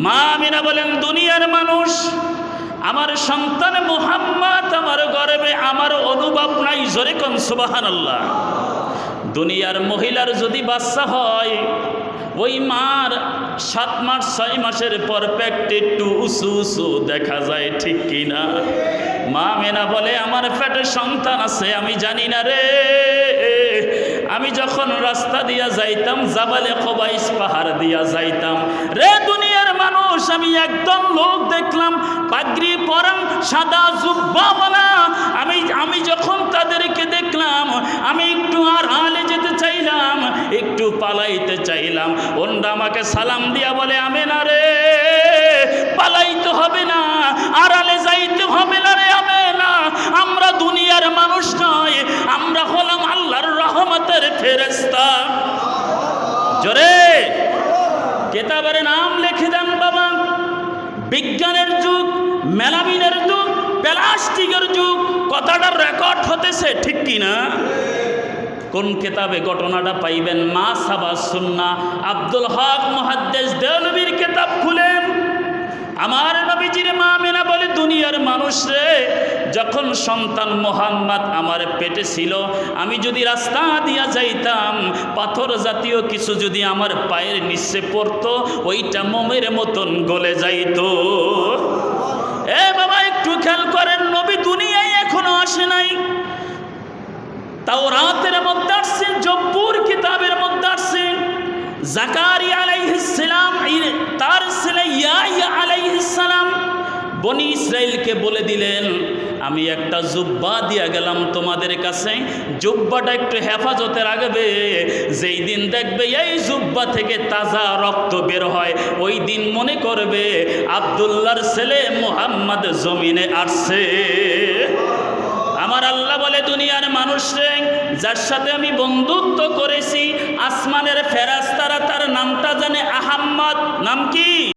মা আমিনা বলেন, দুনিয়ার মানুষ, আমার সন্তান মুহাম্মদ আমার গর্ভে, আমার অনুভব নাই। জোরে কোন সুবহানাল্লাহ। দুনিয়ার মহিলার যদি বাচ্চা হয়, ওই মার 7 মাস 6 মাসের পর পেটে একটু উঁচু উঁচু দেখা যায়, ঠিক কিনা? মা আমিনা বলে, আমার পেটে সন্তান আছে, আমি জানি না রে। আমি যখন রাস্তা দিয়া যাইতাম, জাবালে কবাইস পাহাড় দিয়া যাইতাম রে, দুনিয়ার মানুষ, আমি একদম লোক দেখলাম পাগড়ি পরা, সাদা জুব্বাওয়ালা। আমি যখন তাদেরকে দেখলাম, আমি একটু আড়ালে যেতে চাইলাম, একটু পালাইতে চাইলাম। ওনরা আমাকে সালাম দিয়া বলে, আমেনা রে, পালাইতে হবে না, আড়ালে যাইতে হবে না রে আমেনা, আমরা দুনিয়ার মানুষ নয়, আমরা হলাম আল্লাহর রহমতের ফেরেশতা। জোরে কেতাবের নাম লিখে দেন বাবা। বিজ্ঞানের যুগ, মেলামিনের যুগ, প্লাস্টিকের যুগ, কথাটার রেকর্ড হতেছে, ঠিক কিনা? কোন কেতাবে ঘটনাটা পাইবেন? মা সাবা সুন্নাহ, আব্দুল হক মুহাদ্দিস দেওলভীর কেতাব খুলেন। আমার নবীজির মা আমিনা বলে, দুনিয়ার মানুষ রে, যখন সন্তান মুহাম্মদ আমার পেটে ছিল, আমি যদি রাস্তা দিয়া যাইতাম, পাথর জাতীয় কিছু যদি আমার পায়ের নিচে পড়তো, ওইটা মোমের মতন গলে যাইতো। এ বাবা, একটু খেয়াল করেন, নবী দুনিয়ায় এখনো আসে নাই। তাওরাতের মধ্যে আসছে, জব্বুর কিতাবের মধ্যে আসছে, জাকারিয়া আলাইহিস সালাম তার ছেলে ইয়াহইয়া আলাইহিস সালাম বনি ইসরাইলকে বলে দিলেন, আমি একটা জুব্বা দিয়া গেলাম তোমাদের কাছে, জুব্বাটা একটু হেফাজতে রাখবে। যেই দিন দেখবে এই জুব্বা থেকে তাজা রক্ত বের হয়, ওই দিন মনে করবে আব্দুল্লাহর ছেলে মুহাম্মদ জমিনে আসছে। আমার আল্লাহ বলে, দুনিয়ার মানুষরে, যার সাথে আমি বন্ধুত্ব করেছি, আসমানের ফেরেশতারা তার নামটা জানে, আহাম্মদ। নাম কি?